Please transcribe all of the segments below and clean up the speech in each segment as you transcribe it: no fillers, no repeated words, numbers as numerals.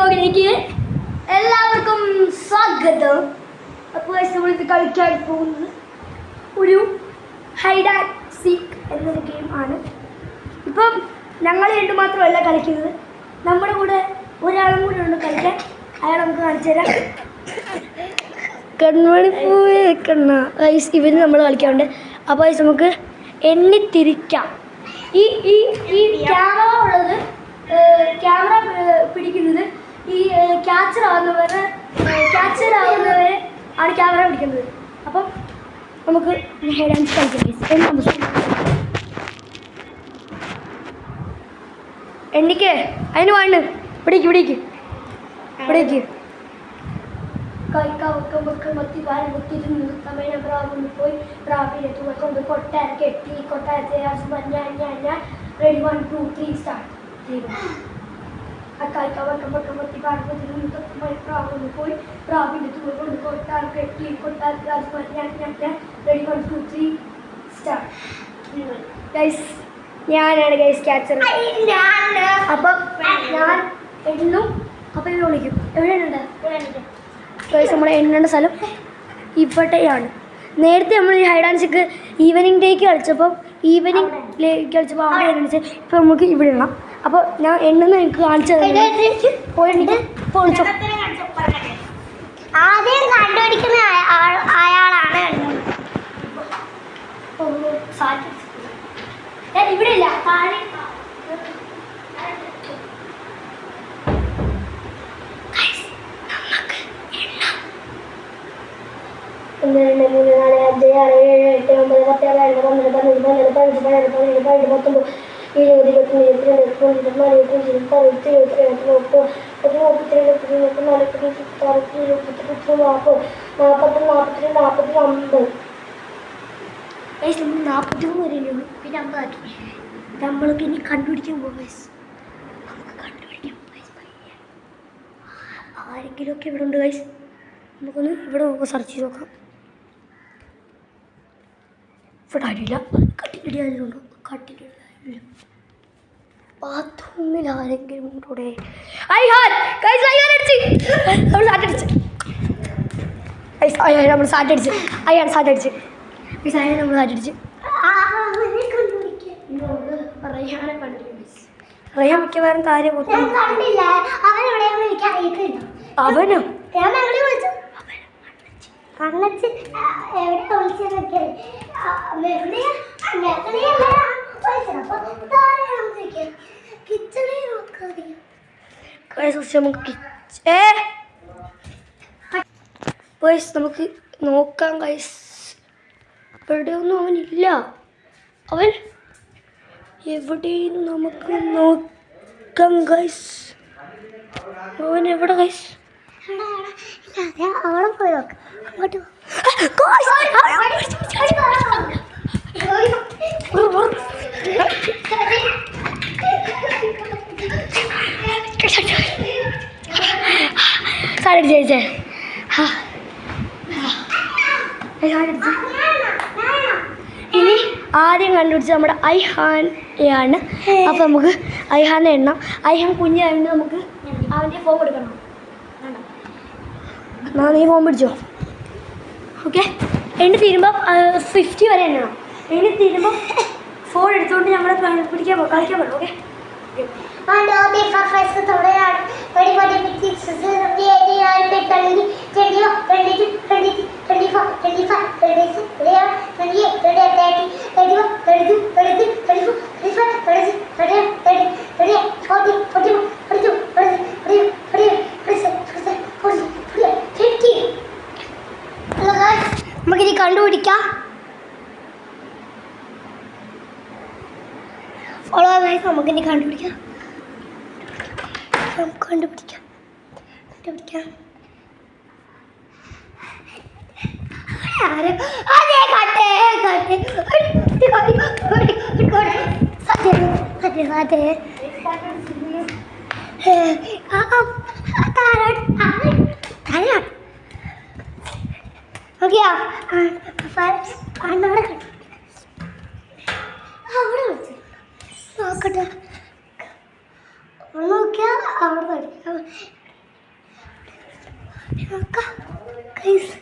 വ്ലോഗിലേക്ക് എല്ലാവർക്കും സ്വാഗതം. അപ്പോൾ നമ്മളിത് കളിക്കാൻ പോകുന്നത് ഒരു ഹൈഡ് ആൻഡ് സീക്ക് എന്നൊരു ഗെയിം ആണ്. ഇപ്പം ഞങ്ങൾ രണ്ടു മാത്രമല്ല കളിക്കുന്നത്, നമ്മുടെ കൂടെ ഒരാളും കൂടെ ഉണ്ട് കളിക്കാൻ. അയാൾ നമുക്ക് കാണിച്ചു തരാം. കൺമണി പോയി കണ്ണ ഇവര് നമ്മൾ കളിക്കാറുണ്ട്. അപ്പോൾ നമുക്ക് എണ്ണിത്തിരിക്കാം. ഈ ഈ ഈ ക്യാമറ ഉള്ളത്, ക്യാമറ പിടിക്കുന്നത് ഈ ക്യാച്ചർ ആവുന്നവരെ ആണ് ക്യാമറ പിടിക്കുന്നത്. അപ്പം നമുക്ക് ഡാൻസ് കളിക്കാം. എണ്ണിക്ക് അതിന് വേണ്ട പിടിക്ക് പോയി പ്രാവിലെത്തു കൊണ്ട് കൊട്ടാരം കെട്ടി കൊട്ടാരത്തെ ഞാൻ റെഡി 1 2 3 സ്റ്റാർട്ട്. പോയി പ്രാവിലെത്തു കൊണ്ട് കൊട്ടാരം കെട്ടി കൊട്ടാരത്തെ ഞാൻ റെഡി 1 2 3 സ്റ്റാർട്ട്. ഗൈസ് ഞാനാണ് ഗൈസ് ക്യാച്ചർ. അപ്പം ഞാൻ എണ്ണും. അപ്പം ഇത് വിളിക്കും. എവിടെയാണ് ഗൈസ് നമ്മൾ എണ്ണേണ്ട സ്ഥലം ഇവിടെയാണ്. നേരത്തെ നമ്മൾ ഈ ഹൈഡ് ആൻഡ് സീക്ക് ഈവനിങ് ഡേക്ക് കളിച്ചപ്പോൾ അവിടെ എണ്ണിച്ച് ഇപ്പോൾ നമുക്ക് ഇവിടെ ഇടണം. അപ്പോൾ ഞാൻ എണ്ണുന്ന എനിക്ക് കാണിച്ചു ആദ്യം കണ്ടുപിടിക്കുന്ന അയാളാണ്. ഇവിടെ ഇല്ല താഴെ. 1 2 3 4 5 6 7 8 9 10 11 12 13 14 15 16 17 18 19 20 21 22 23 24 43 വരെയുള്ളൂ. പിന്നെ 50 ആക്കി. നമ്മൾക്ക് ഇനി കണ്ടുപിടിക്കാൻ പോകും. ആരെങ്കിലും ഒക്കെ ഇവിടെ ഉണ്ട് ഗൈസ്. നമുക്കൊന്ന് ഇവിടെ നോക്കാം, സെർച്ച് ചെയ്ത് നോക്കാം. ഇവിടെ ആരില്ല. കട്ടിലടിയാലുണ്ടോ? കട്ടിലടിയില്ല. ബാത്റൂമിൽ ആരെങ്കിലും ഉണ്ടോടെ? നമ്മൾ സാറ്റടിച്ച് റയ്യാൻ മിക്കവാറും കാര്യം അവനോ നമുക്ക് നോക്കാം ഗൈസ്. എവിടെയൊന്നും അവനില്ല. അവൻ എവിടെയും നമുക്ക് നോക്കാം ഗൈസ്. അവൻ എവിടെ ഗൈസ്? അവളെ പോയി നോക്കാം. അങ്ങോട്ട് ഇനി ആദ്യം കണ്ടുപിടിച്ചത് നമ്മുടെ ഐഹാനെയാണ്. അപ്പം നമുക്ക് ഐഹാനെ എണ്ണാം. ഐഹാൻ കുഞ്ഞായതുകൊണ്ട് നമുക്ക് അവൻ്റെ ഫോം എടുക്കണം. നീ ഫോം പിടിച്ചോ. ഓക്കെ, എണ്ണി തീരുമ്പോൾ 50 വരെ എണ്ണണം. എണ്ണി തീരുമ്പോൾ ഫോൺ എടുത്തുകൊണ്ട് നമ്മളെ കളിക്കാൻ പറ്റും. ഓക്കെ, നമുക്കിനി കണ്ടുപിടിക്കാം. നമുക്കിനി കണ്ടുപിടിക്കാം. നോക്കട്ടെ, നോക്കിയാൽ അവിടെ നോക്കാം ഗൈസ്.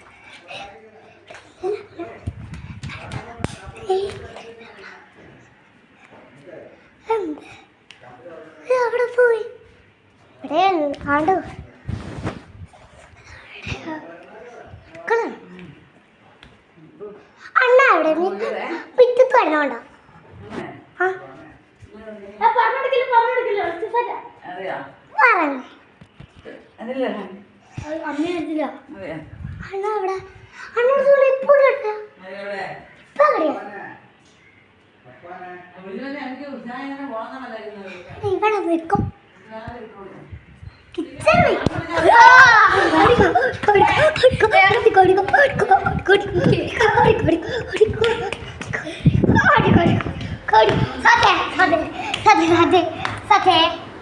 അവിടെ പോയി ഇവിടെ കാണ്ടു അണ്ണ അവിടെ പിറ്റത്ത് വരുന്നോണ്ടോ? അണ്ണ അവിടെ അണ്ണോട് ഇപ്പൊ കേട്ടോ ഇവിടെ നിൽക്കും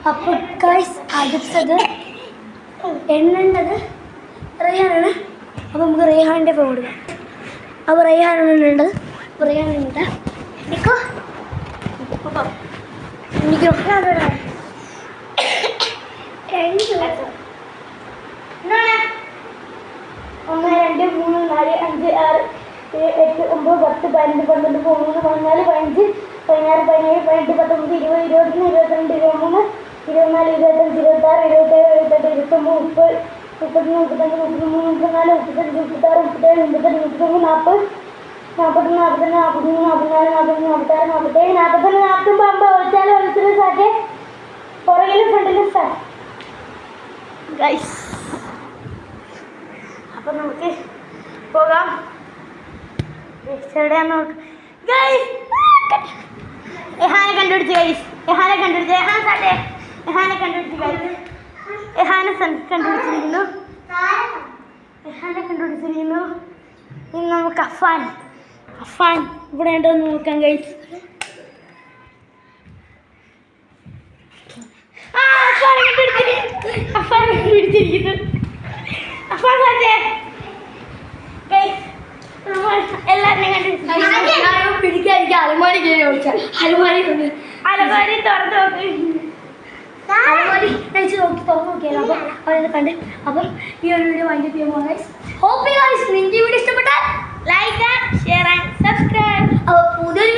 അപ്പോൾ ഗൈസ് അടുത്തത് എണ്ണേണ്ടത് റെയ്ഹാനാണ്. അപ്പോൾ നമുക്ക് റെയ്ഹാനിൻ്റെ ഫോൺ കൊടുക്കാം. അപ്പോൾ റെയ്ഹാനാണ് എണ്ണേണ്ടത്. അപ്പോൾ റെയ്ഹാൻ എണ്ണ എനിക്കോ എനിക്ക് 1 2 3 4 5 6 7 8 9 10 11 12 13 14 15 16 17 18 19 20 21 22 23 24 25 26 27 28 29 30 31 32 33 34 35 36 37 38 39 40 41 42 43 44 45 46 47 48 49 50 വെച്ചാൽ പുറകിലും ഫ്രണ്ടിലും സ്റ്റാർട്ട് ഗൈസ്. അപ്പം നമുക്ക് പോകാം. എവിടെയാന്ന് നോക്ക് ഗൈസ്. എഹാനെ കണ്ടുപിടിച്ച് ഗൈസ്. എഹാനെ കണ്ടുപിടിച്ച് ഗൈസ്. എഹാനെ കണ്ടുപിടിച്ചിരിക്കുന്നു. ഇനി നമുക്ക് അഫാൻ ഇവിടെ ഉണ്ടോ എന്ന് നോക്കാം ഗൈസ്. അഫാൻ കണ്ടുപിടിച്ചിരിക്കുന്നു. അഫാൻ എല്ലാവരും പിടിക്കാതിരിക്കും. അലമാരി കയറി വിളിച്ചാൽ അലമാരി തുറന്ന് നോക്കി അലമാരി കഴിച്ച് തുറന്ന് നോക്കിയാലോ. അപ്പോൾ അവരത് കണ്ട് അപ്പം ഈ ഒരു വീഡിയോ വൈൻഡപ്പ് ചെയ്യാൻ പോകുന്ന ഗൈസ്. ഹോപ്പ് ഗൈസ് നിങ്ങൾക്ക് ഈ വീഡിയോ ഇഷ്ടപ്പെട്ടാൽ like and share and subscribe. അപ്പോൾ പുതിയൊരു